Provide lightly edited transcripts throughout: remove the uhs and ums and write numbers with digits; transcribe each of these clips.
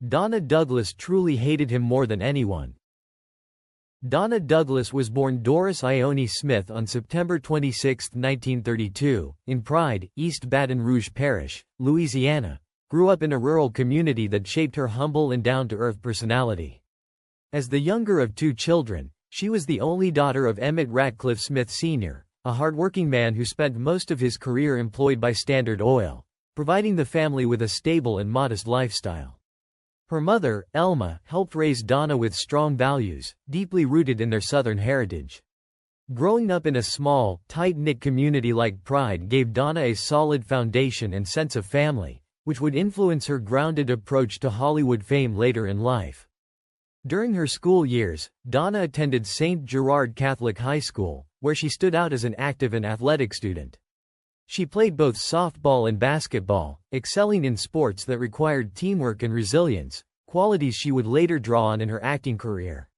Donna Douglas truly hated him more than anyone. Donna Douglas was born Doris Ione Smith on September 26, 1932, in Pride, East Baton Rouge Parish, Louisiana, grew up in a rural community that shaped her humble and down-to-earth personality. As the younger of two children, she was the only daughter of Emmett Ratcliffe Smith Sr., a hard-working man who spent most of his career employed by Standard Oil, providing the family with a stable and modest lifestyle. Her mother, Elma, helped raise Donna with strong values, deeply rooted in their Southern heritage. Growing up in a small, tight-knit community like Pride gave Donna a solid foundation and sense of family, which would influence her grounded approach to Hollywood fame later in life. During her school years, Donna attended St. Gerard Catholic High School, where she stood out as an active and athletic student. She played both softball and basketball, excelling in sports that required teamwork and resilience, qualities she would later draw on in her acting career.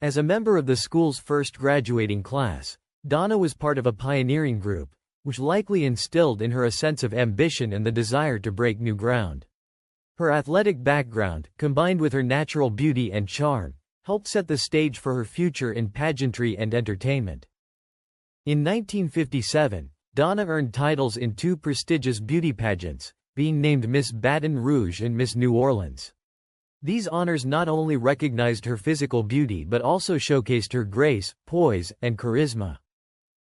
As a member of the school's first graduating class, Donna was part of a pioneering group, which likely instilled in her a sense of ambition and the desire to break new ground. Her athletic background, combined with her natural beauty and charm, helped set the stage for her future in pageantry and entertainment. In 1957, Donna earned titles in two prestigious beauty pageants, being named Miss Baton Rouge and Miss New Orleans. These honors not only recognized her physical beauty but also showcased her grace, poise, and charisma.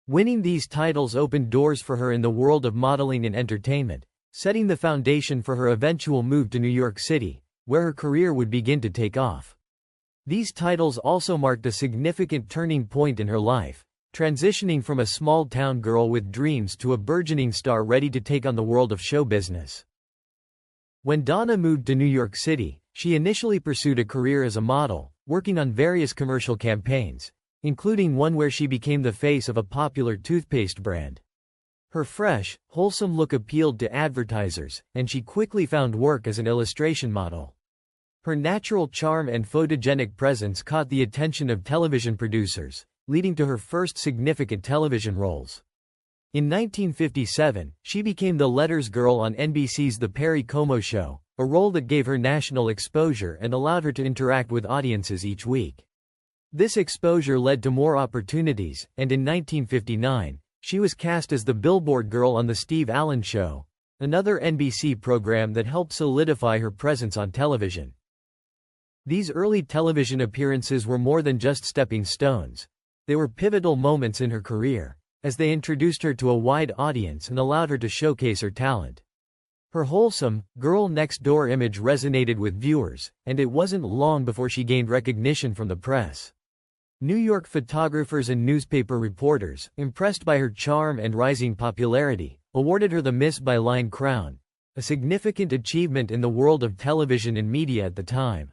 Winning these titles opened doors for her in the world of modeling and entertainment, setting the foundation for her eventual move to New York City, where her career would begin to take off. These titles also marked a significant turning point in her life, transitioning from a small-town girl with dreams to a burgeoning star ready to take on the world of show business. When Donna moved to New York City, she initially pursued a career as a model, working on various commercial campaigns, including one where she became the face of a popular toothpaste brand. Her fresh, wholesome look appealed to advertisers, and she quickly found work as an illustration model. Her natural charm and photogenic presence caught the attention of television producers, leading to her first significant television roles. In 1957, she became the letters girl on NBC's The Perry Como Show, a role that gave her national exposure and allowed her to interact with audiences each week. This exposure led to more opportunities, and in 1959, she was cast as the billboard girl on The Steve Allen Show, another NBC program that helped solidify her presence on television. These early television appearances were more than just stepping stones. They were pivotal moments in her career, as they introduced her to a wide audience and allowed her to showcase her talent. Her wholesome, girl-next-door image resonated with viewers, and it wasn't long before she gained recognition from the press. New York photographers and newspaper reporters, impressed by her charm and rising popularity, awarded her the Miss Byline crown, a significant achievement in the world of television and media at the time.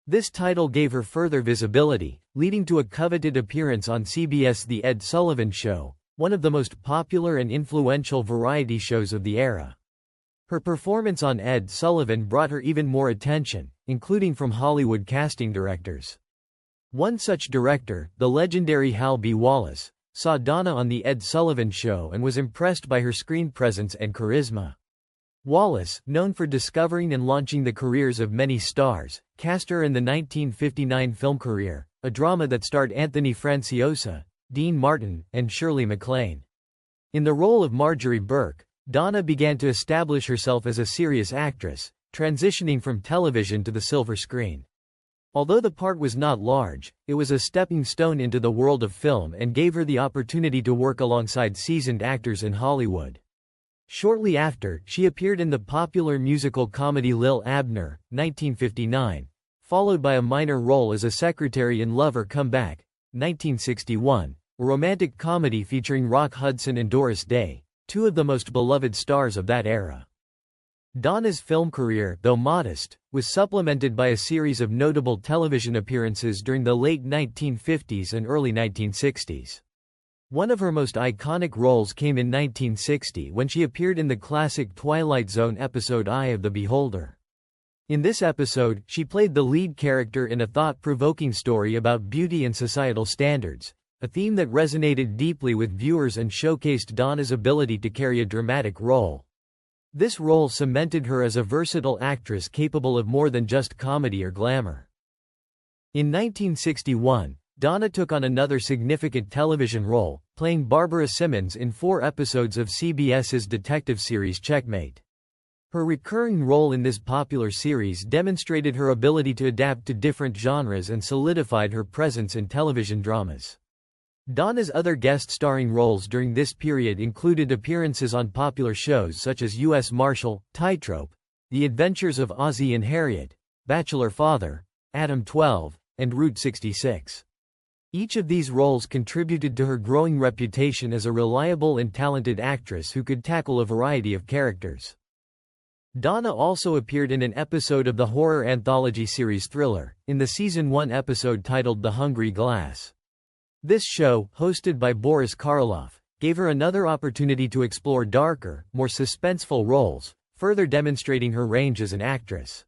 This title gave her further visibility, leading to a coveted appearance on CBS' The Ed Sullivan Show, one of the most popular and influential variety shows of the era. Her performance on Ed Sullivan brought her even more attention, including from Hollywood casting directors. One such director, the legendary Hal B. Wallis, saw Donna on The Ed Sullivan Show and was impressed by her screen presence and charisma. Wallis, known for discovering and launching the careers of many stars, cast her in the 1959 film Career, a drama that starred Anthony Franciosa, Dean Martin, and Shirley MacLaine. In the role of Marjorie Burke, Donna began to establish herself as a serious actress, transitioning from television to the silver screen. Although the part was not large, it was a stepping stone into the world of film and gave her the opportunity to work alongside seasoned actors in Hollywood. Shortly after, she appeared in the popular musical comedy Lil Abner, 1959, followed by a minor role as a secretary in Love or Come Back, 1961, a romantic comedy featuring Rock Hudson and Doris Day, two of the most beloved stars of that era. Donna's film career, though modest, was supplemented by a series of notable television appearances during the late 1950s and early 1960s. One of her most iconic roles came in 1960 when she appeared in the classic Twilight Zone episode Eye of the Beholder. In this episode, she played the lead character in a thought-provoking story about beauty and societal standards, a theme that resonated deeply with viewers and showcased Donna's ability to carry a dramatic role. This role cemented her as a versatile actress capable of more than just comedy or glamour. In 1961, Donna took on another significant television role, playing Barbara Simmons in 4 episodes of CBS's detective series Checkmate. Her recurring role in this popular series demonstrated her ability to adapt to different genres and solidified her presence in television dramas. Donna's other guest-starring roles during this period included appearances on popular shows such as U.S. Marshal, Tightrope, The Adventures of Ozzie and Harriet, Bachelor Father, Adam 12, and Route 66. Each of these roles contributed to her growing reputation as a reliable and talented actress who could tackle a variety of characters. Donna also appeared in an episode of the horror anthology series Thriller, in the Season 1 episode titled The Hungry Glass. This show, hosted by Boris Karloff, gave her another opportunity to explore darker, more suspenseful roles, further demonstrating her range as an actress.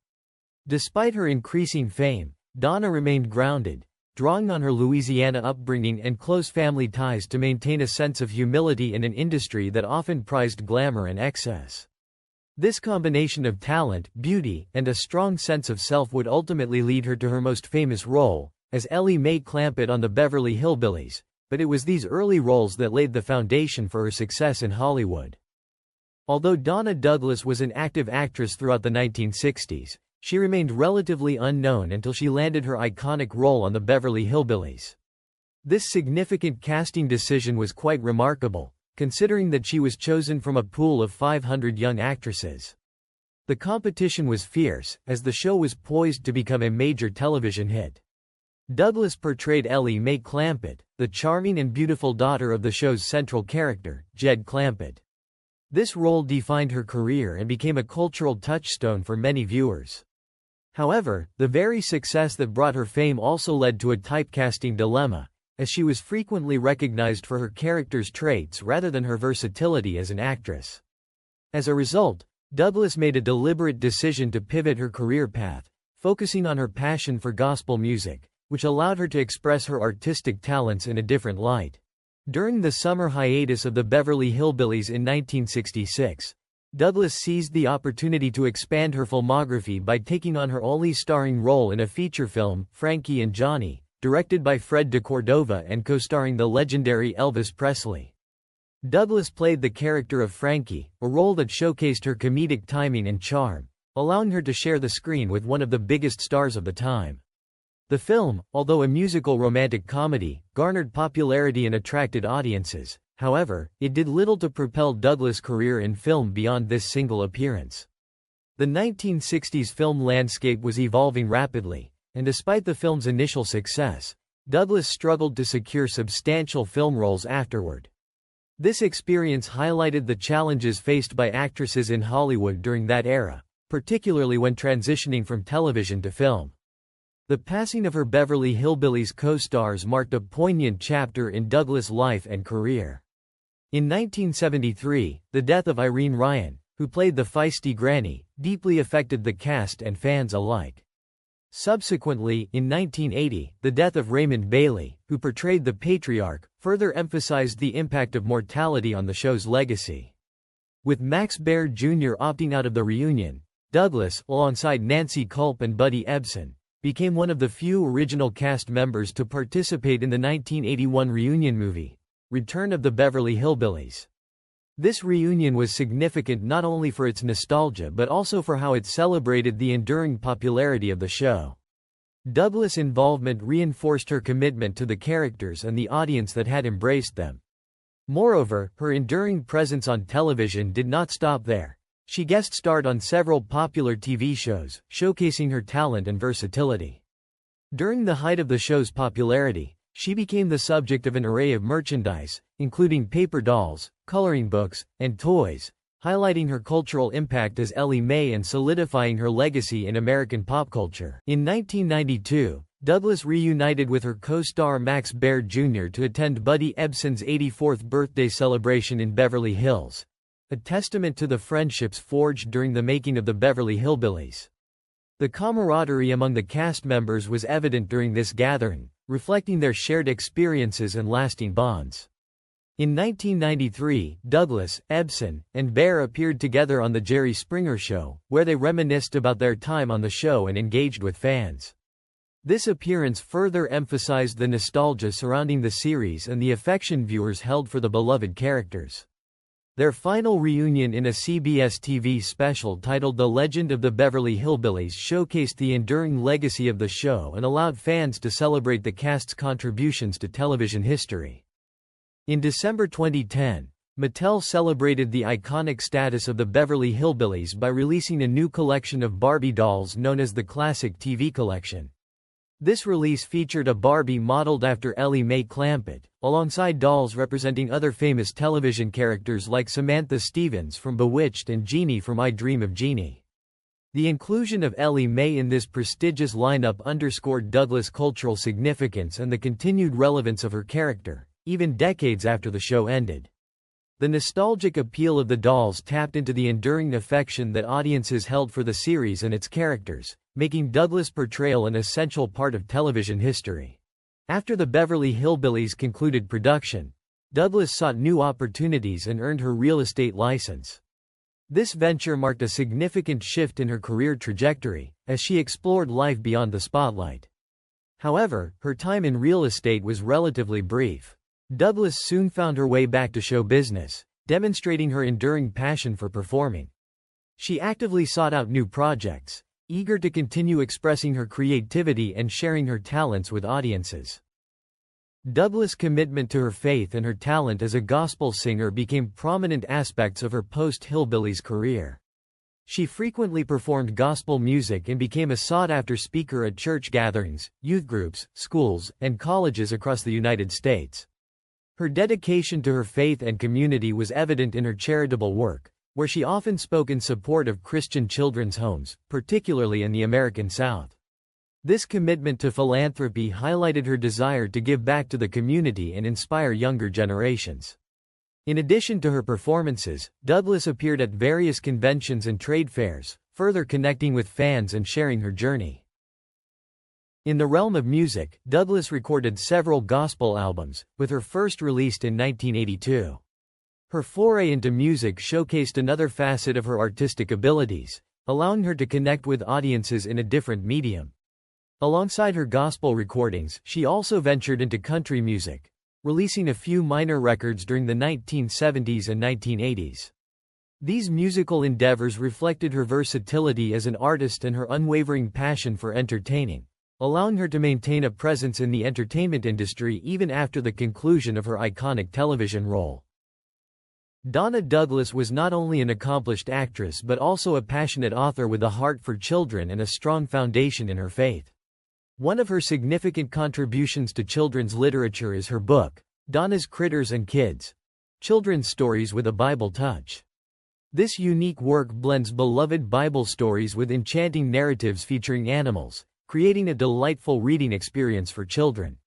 Despite her increasing fame, Donna remained grounded, drawing on her Louisiana upbringing and close family ties to maintain a sense of humility in an industry that often prized glamour and excess. This combination of talent, beauty, and a strong sense of self would ultimately lead her to her most famous role, as Ellie Mae Clampett on the Beverly Hillbillies, but it was these early roles that laid the foundation for her success in Hollywood. Although Donna Douglas was an active actress throughout the 1960s, she remained relatively unknown until she landed her iconic role on the Beverly Hillbillies. This significant casting decision was quite remarkable, considering that she was chosen from a pool of 500 young actresses. The competition was fierce, as the show was poised to become a major television hit. Douglas portrayed Ellie Mae Clampett, the charming and beautiful daughter of the show's central character, Jed Clampett. This role defined her career and became a cultural touchstone for many viewers. However, the very success that brought her fame also led to a typecasting dilemma, as she was frequently recognized for her character's traits rather than her versatility as an actress. As a result, Douglas made a deliberate decision to pivot her career path, focusing on her passion for gospel music, which allowed her to express her artistic talents in a different light. During the summer hiatus of the Beverly Hillbillies in 1966, Douglas seized the opportunity to expand her filmography by taking on her only starring role in a feature film, Frankie and Johnny, directed by Fred de Cordova and co-starring the legendary Elvis Presley. Douglas played the character of Frankie, a role that showcased her comedic timing and charm, allowing her to share the screen with one of the biggest stars of the time. The film, although a musical romantic comedy, garnered popularity and attracted audiences. However, it did little to propel Douglas' career in film beyond this single appearance. The 1960s film landscape was evolving rapidly, and despite the film's initial success, Douglas struggled to secure substantial film roles afterward. This experience highlighted the challenges faced by actresses in Hollywood during that era, particularly when transitioning from television to film. The passing of her Beverly Hillbillies co-stars marked a poignant chapter in Douglas' life and career. In 1973, the death of Irene Ryan, who played the feisty Granny, deeply affected the cast and fans alike. Subsequently, in 1980, the death of Raymond Bailey, who portrayed the patriarch, further emphasized the impact of mortality on the show's legacy. With Max Baer Jr. opting out of the reunion, Douglas, alongside Nancy Culp and Buddy Ebsen, became one of the few original cast members to participate in the 1981 reunion movie, Return of the Beverly Hillbillies. This reunion was significant not only for its nostalgia but also for how it celebrated the enduring popularity of the show. Douglas' involvement reinforced her commitment to the characters and the audience that had embraced them. Moreover, her enduring presence on television did not stop there. She guest-starred on several popular TV shows, showcasing her talent and versatility. During the height of the show's popularity, she became the subject of an array of merchandise, including paper dolls, coloring books, and toys, highlighting her cultural impact as Ellie Mae and solidifying her legacy in American pop culture. In 1992, Douglas reunited with her co-star Max Baer Jr. to attend Buddy Ebsen's 84th birthday celebration in Beverly Hills, a testament to the friendships forged during the making of the Beverly Hillbillies. The camaraderie among the cast members was evident during this gathering, reflecting their shared experiences and lasting bonds. In 1993, Douglas, Ebsen, and Bear appeared together on The Jerry Springer Show, where they reminisced about their time on the show and engaged with fans. This appearance further emphasized the nostalgia surrounding the series and the affection viewers held for the beloved characters. Their final reunion in a CBS TV special titled The Legend of the Beverly Hillbillies showcased the enduring legacy of the show and allowed fans to celebrate the cast's contributions to television history. In December 2010, Mattel celebrated the iconic status of the Beverly Hillbillies by releasing a new collection of Barbie dolls known as the Classic TV Collection. This release featured a Barbie modeled after Ellie Mae Clampett, alongside dolls representing other famous television characters like Samantha Stevens from Bewitched and Jeannie from I Dream of Jeannie. The inclusion of Ellie Mae in this prestigious lineup underscored Douglas' cultural significance and the continued relevance of her character, even decades after the show ended. The nostalgic appeal of the dolls tapped into the enduring affection that audiences held for the series and its characters, making Douglas' portrayal an essential part of television history. After the Beverly Hillbillies concluded production, Douglas sought new opportunities and earned her real estate license. This venture marked a significant shift in her career trajectory, as she explored life beyond the spotlight. However, her time in real estate was relatively brief. Douglas soon found her way back to show business, demonstrating her enduring passion for performing. She actively sought out new projects, eager to continue expressing her creativity and sharing her talents with audiences. Douglas' commitment to her faith and her talent as a gospel singer became prominent aspects of her post-Hillbillies career. She frequently performed gospel music and became a sought-after speaker at church gatherings, youth groups, schools, and colleges across the United States. Her dedication to her faith and community was evident in her charitable work, where she often spoke in support of Christian children's homes, particularly in the American South. This commitment to philanthropy highlighted her desire to give back to the community and inspire younger generations. In addition to her performances, Douglas appeared at various conventions and trade fairs, further connecting with fans and sharing her journey. In the realm of music, Douglas recorded several gospel albums, with her first released in 1982. Her foray into music showcased another facet of her artistic abilities, allowing her to connect with audiences in a different medium. Alongside her gospel recordings, she also ventured into country music, releasing a few minor records during the 1970s and 1980s. These musical endeavors reflected her versatility as an artist and her unwavering passion for entertaining, allowing her to maintain a presence in the entertainment industry even after the conclusion of her iconic television role. Donna Douglas was not only an accomplished actress but also a passionate author with a heart for children and a strong foundation in her faith. One of her significant contributions to children's literature is her book, Donna's Critters and Kids: Children's Stories with a Bible Touch. This unique work blends beloved Bible stories with enchanting narratives featuring animals, creating a delightful reading experience for children.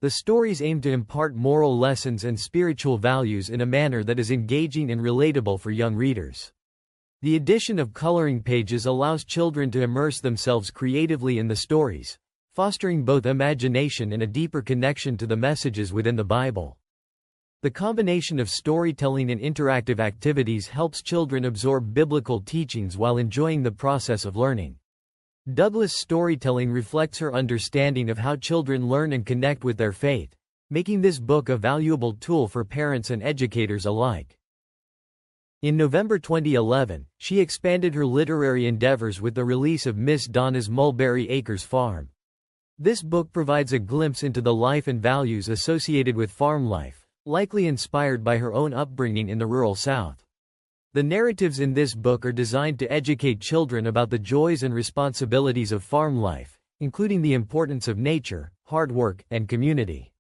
The stories aim to impart moral lessons and spiritual values in a manner that is engaging and relatable for young readers. The addition of coloring pages allows children to immerse themselves creatively in the stories, fostering both imagination and a deeper connection to the messages within the Bible. The combination of storytelling and interactive activities helps children absorb biblical teachings while enjoying the process of learning. Douglas' storytelling reflects her understanding of how children learn and connect with their faith, making this book a valuable tool for parents and educators alike. In November 2011, she expanded her literary endeavors with the release of Miss Donna's Mulberry Acres Farm. This book provides a glimpse into the life and values associated with farm life, likely inspired by her own upbringing in the rural South. The narratives in this book are designed to educate children about the joys and responsibilities of farm life, including the importance of nature, hard work, and community.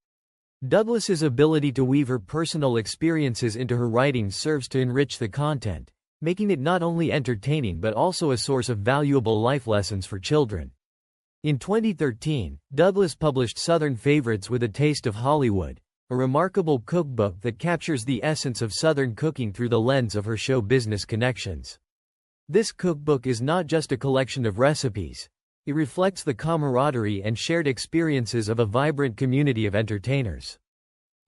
Douglas's ability to weave her personal experiences into her writings serves to enrich the content, making it not only entertaining but also a source of valuable life lessons for children. In 2013, Douglas published Southern Favorites with a Taste of Hollywood, a remarkable cookbook that captures the essence of Southern cooking through the lens of her show business connections. This cookbook is not just a collection of recipes, it reflects the camaraderie and shared experiences of a vibrant community of entertainers.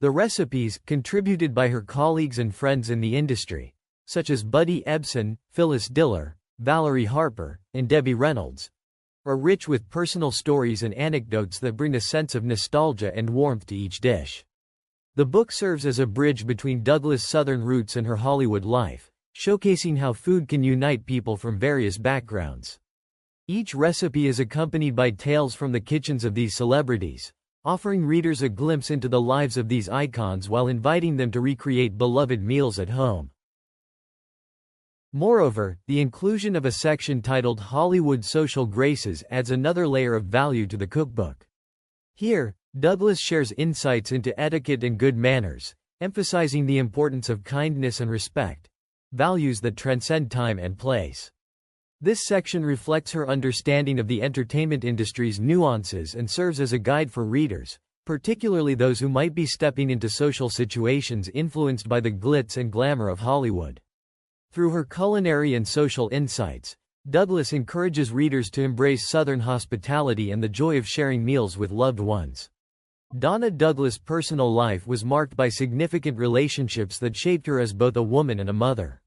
The recipes, contributed by her colleagues and friends in the industry, such as Buddy Ebsen, Phyllis Diller, Valerie Harper, and Debbie Reynolds, are rich with personal stories and anecdotes that bring a sense of nostalgia and warmth to each dish. The book serves as a bridge between Douglas' Southern roots and her Hollywood life, showcasing how food can unite people from various backgrounds. Each recipe is accompanied by tales from the kitchens of these celebrities, offering readers a glimpse into the lives of these icons while inviting them to recreate beloved meals at home. Moreover, the inclusion of a section titled Hollywood Social Graces adds another layer of value to the cookbook. Here, Douglas shares insights into etiquette and good manners, emphasizing the importance of kindness and respect, values that transcend time and place. This section reflects her understanding of the entertainment industry's nuances and serves as a guide for readers, particularly those who might be stepping into social situations influenced by the glitz and glamour of Hollywood. Through her culinary and social insights, Douglas encourages readers to embrace Southern hospitality and the joy of sharing meals with loved ones. Donna Douglas' personal life was marked by significant relationships that shaped her as both a woman and a mother.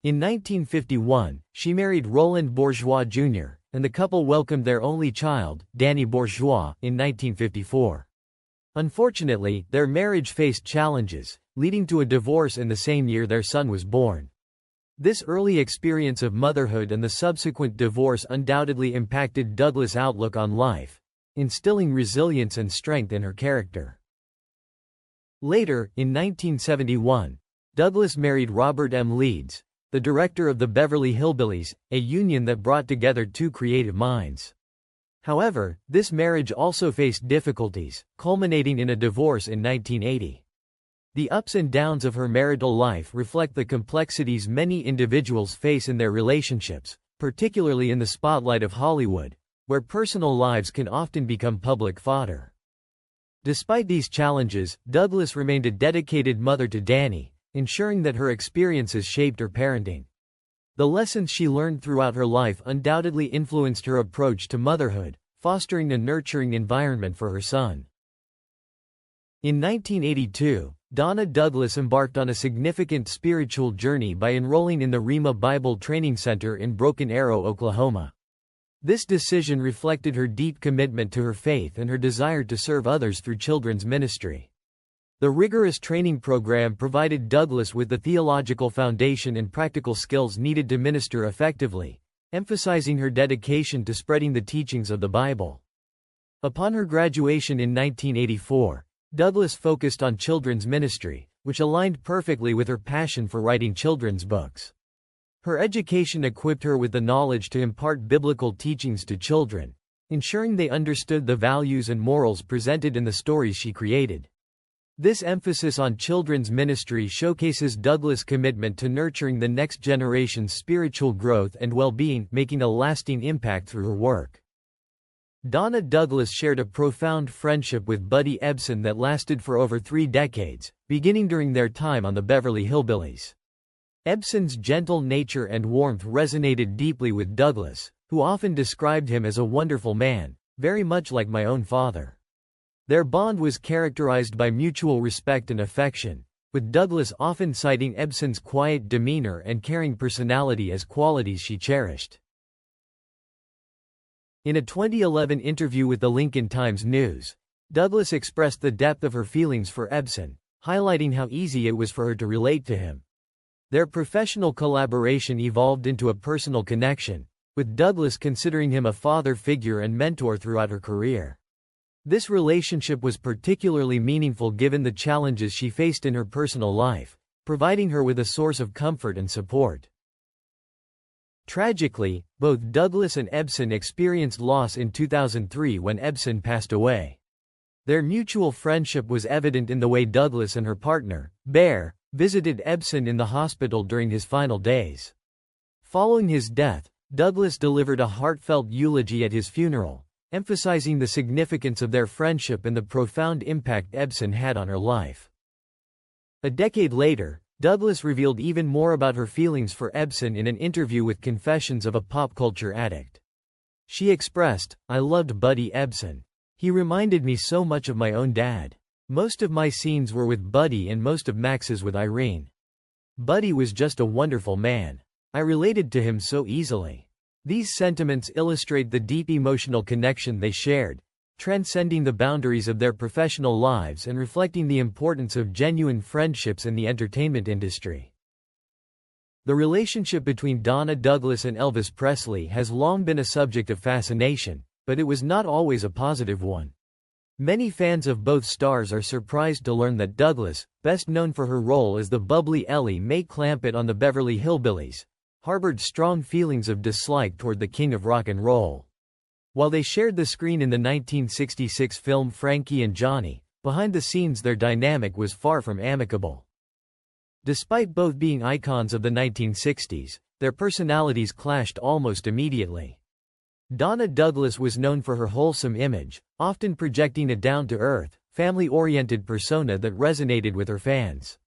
In 1951, she married Roland Bourgeois Jr., and the couple welcomed their only child, Danny Bourgeois, in 1954. Unfortunately, their marriage faced challenges, leading to a divorce in the same year their son was born. This early experience of motherhood and the subsequent divorce undoubtedly impacted Douglas' outlook on life, instilling resilience and strength in her character. Later, in 1971, Douglas married Robert M. Leeds, the director of the Beverly Hillbillies, a union that brought together two creative minds. However, this marriage also faced difficulties, culminating in a divorce in 1980. The ups and downs of her marital life reflect the complexities many individuals face in their relationships, particularly in the spotlight of Hollywood, where personal lives can often become public fodder. Despite these challenges, Douglas remained a dedicated mother to Danny, ensuring that her experiences shaped her parenting. The lessons she learned throughout her life undoubtedly influenced her approach to motherhood, fostering a nurturing environment for her son. In 1982, Donna Douglas embarked on a significant spiritual journey by enrolling in the Rhema Bible Training Center in Broken Arrow, Oklahoma. This decision reflected her deep commitment to her faith and her desire to serve others through children's ministry. The rigorous training program provided Douglas with the theological foundation and practical skills needed to minister effectively, emphasizing her dedication to spreading the teachings of the Bible. Upon her graduation in 1984, Douglas focused on children's ministry, which aligned perfectly with her passion for writing children's books. Her education equipped her with the knowledge to impart biblical teachings to children, ensuring they understood the values and morals presented in the stories she created. This emphasis on children's ministry showcases Douglas' commitment to nurturing the next generation's spiritual growth and well-being, making a lasting impact through her work. Donna Douglas shared a profound friendship with Buddy Ebsen that lasted for over 3 decades, beginning during their time on the Beverly Hillbillies. Ebsen's gentle nature and warmth resonated deeply with Douglas, who often described him as a wonderful man, very much like my own father. Their bond was characterized by mutual respect and affection, with Douglas often citing Ebsen's quiet demeanor and caring personality as qualities she cherished. In a 2011 interview with the Lincoln Times-News, Douglas expressed the depth of her feelings for Ebsen, highlighting how easy it was for her to relate to him. Their professional collaboration evolved into a personal connection, with Douglas considering him a father figure and mentor throughout her career. This relationship was particularly meaningful given the challenges she faced in her personal life, providing her with a source of comfort and support. Tragically, both Douglas and Ebsen experienced loss in 2003 when Ebsen passed away. Their mutual friendship was evident in the way Douglas and her partner, Bear, visited Ebsen in the hospital during his final days. Following his death, Douglas delivered a heartfelt eulogy at his funeral, emphasizing the significance of their friendship and the profound impact Ebsen had on her life. A decade later, Douglas revealed even more about her feelings for Ebsen in an interview with Confessions of a Pop Culture Addict. She expressed, "I loved Buddy Ebsen. He reminded me so much of my own dad. Most of my scenes were with Buddy and most of Max's with Irene. Buddy was just a wonderful man. I related to him so easily. These sentiments illustrate the deep emotional connection they shared, transcending the boundaries of their professional lives and reflecting the importance of genuine friendships in the entertainment industry. The relationship between Donna Douglas and Elvis Presley has long been a subject of fascination, but it was not always a positive one. Many fans of both stars are surprised to learn that Douglas, best known for her role as the bubbly Ellie Mae Clampett on the Beverly Hillbillies, harbored strong feelings of dislike toward the king of rock and roll. While they shared the screen in the 1966 film Frankie and Johnny, behind the scenes their dynamic was far from amicable. Despite both being icons of the 1960s, their personalities clashed almost immediately. Donna Douglas was known for her wholesome image, often projecting a down-to-earth, family-oriented persona that resonated with her fans.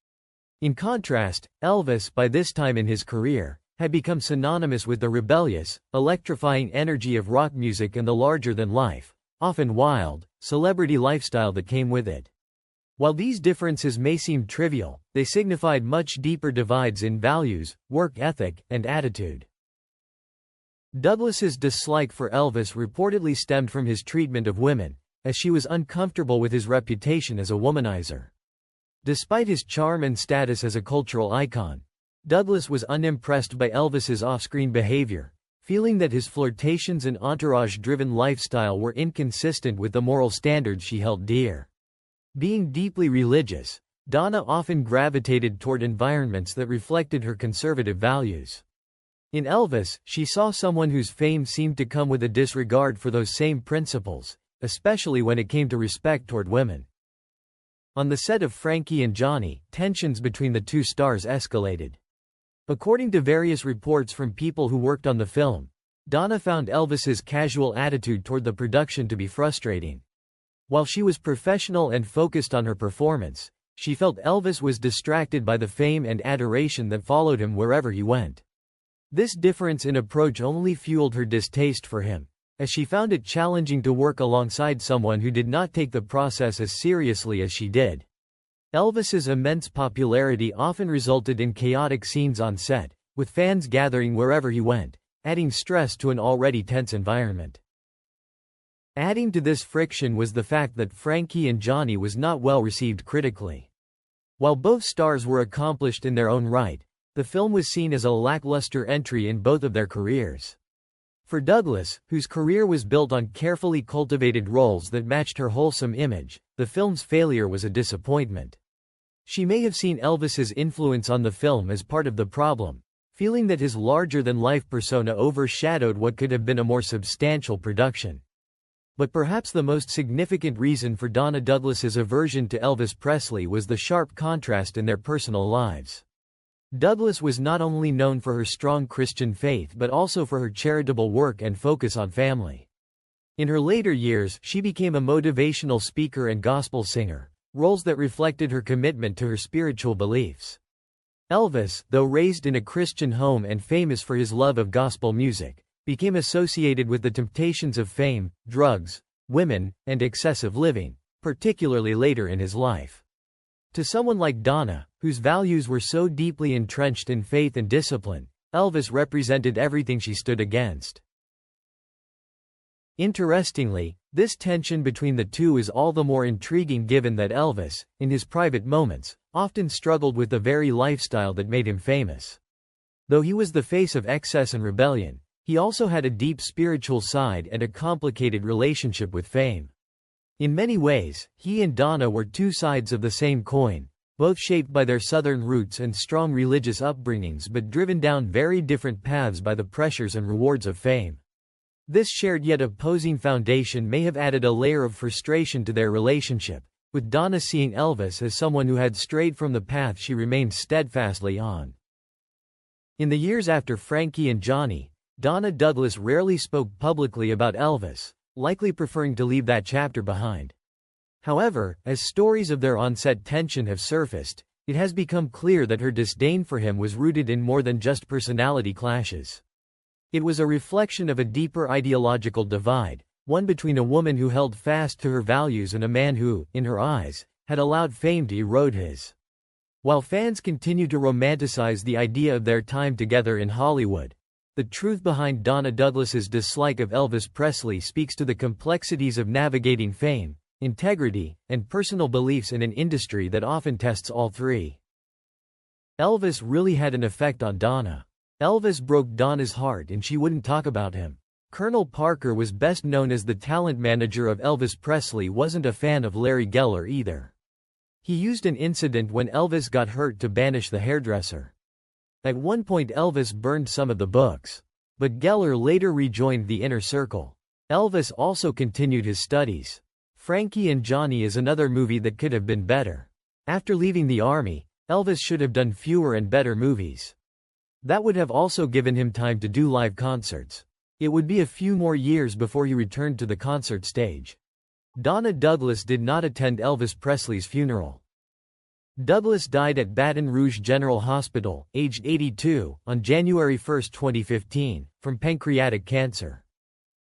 In contrast, Elvis, by this time in his career, had become synonymous with the rebellious, electrifying energy of rock music and the larger-than-life, often wild, celebrity lifestyle that came with it. While these differences may seem trivial, they signified much deeper divides in values, work ethic, and attitude. Douglas's dislike for Elvis reportedly stemmed from his treatment of women, as she was uncomfortable with his reputation as a womanizer. Despite his charm and status as a cultural icon, Douglas was unimpressed by Elvis's off-screen behavior, feeling that his flirtations and entourage-driven lifestyle were inconsistent with the moral standards she held dear. Being deeply religious, Donna often gravitated toward environments that reflected her conservative values. In Elvis, she saw someone whose fame seemed to come with a disregard for those same principles, especially when it came to respect toward women. On the set of Frankie and Johnny, tensions between the two stars escalated. According to various reports from people who worked on the film, Donna found Elvis's casual attitude toward the production to be frustrating. While she was professional and focused on her performance, she felt Elvis was distracted by the fame and adoration that followed him wherever he went. This difference in approach only fueled her distaste for him, as she found it challenging to work alongside someone who did not take the process as seriously as she did. Elvis's immense popularity often resulted in chaotic scenes on set, with fans gathering wherever he went, adding stress to an already tense environment. Adding to this friction was the fact that Frankie and Johnny was not well received critically. While both stars were accomplished in their own right, the film was seen as a lackluster entry in both of their careers. For Douglas, whose career was built on carefully cultivated roles that matched her wholesome image, the film's failure was a disappointment. She may have seen Elvis's influence on the film as part of the problem, feeling that his larger-than-life persona overshadowed what could have been a more substantial production. But perhaps the most significant reason for Donna Douglas's aversion to Elvis Presley was the sharp contrast in their personal lives. Douglas was not only known for her strong Christian faith but also for her charitable work and focus on family. In her later years, she became a motivational speaker and gospel singer, roles that reflected her commitment to her spiritual beliefs. Elvis, though raised in a Christian home and famous for his love of gospel music, became associated with the temptations of fame, drugs, women, and excessive living, particularly later in his life. To someone like Donna, whose values were so deeply entrenched in faith and discipline, Elvis represented everything she stood against. Interestingly, this tension between the two is all the more intriguing given that Elvis, in his private moments, often struggled with the very lifestyle that made him famous. Though he was the face of excess and rebellion, he also had a deep spiritual side and a complicated relationship with fame. In many ways, he and Donna were two sides of the same coin, both shaped by their Southern roots and strong religious upbringings but driven down very different paths by the pressures and rewards of fame. This shared yet opposing foundation may have added a layer of frustration to their relationship, with Donna seeing Elvis as someone who had strayed from the path she remained steadfastly on. In the years after Frankie and Johnny, Donna Douglas rarely spoke publicly about Elvis, likely preferring to leave that chapter behind. However, as stories of their on-set tension have surfaced, it has become clear that her disdain for him was rooted in more than just personality clashes. It was a reflection of a deeper ideological divide, one between a woman who held fast to her values and a man who, in her eyes, had allowed fame to erode his. While fans continue to romanticize the idea of their time together in Hollywood, the truth behind Donna Douglas's dislike of Elvis Presley speaks to the complexities of navigating fame, integrity, and personal beliefs in an industry that often tests all three. Elvis really had an effect on Donna. Elvis broke Donna's heart and she wouldn't talk about him. Colonel Parker was best known as the talent manager of Elvis Presley, wasn't a fan of Larry Geller either. He used an incident when Elvis got hurt to banish the hairdresser. At one point Elvis burned some of the books. But Geller later rejoined the inner circle. Elvis also continued his studies. Frankie and Johnny is another movie that could have been better. After leaving the army, Elvis should have done fewer and better movies. That would have also given him time to do live concerts. It would be a few more years before he returned to the concert stage. Donna Douglas did not attend Elvis Presley's funeral. Douglas died at Baton Rouge General Hospital, aged 82, on January 1, 2015, from pancreatic cancer.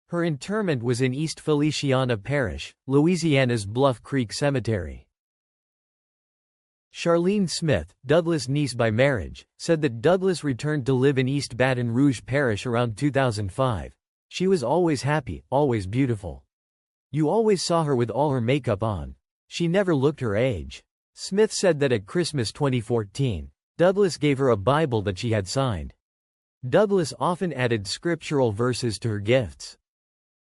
Her interment was in East Feliciana Parish, Louisiana's Bluff Creek Cemetery. Charlene Smith, Douglas' niece by marriage, said that Douglas returned to live in East Baton Rouge Parish around 2005. She was always happy, always beautiful. You always saw her with all her makeup on. She never looked her age. Smith said that at Christmas 2014, Douglas gave her a Bible that she had signed. Douglas often added scriptural verses to her gifts.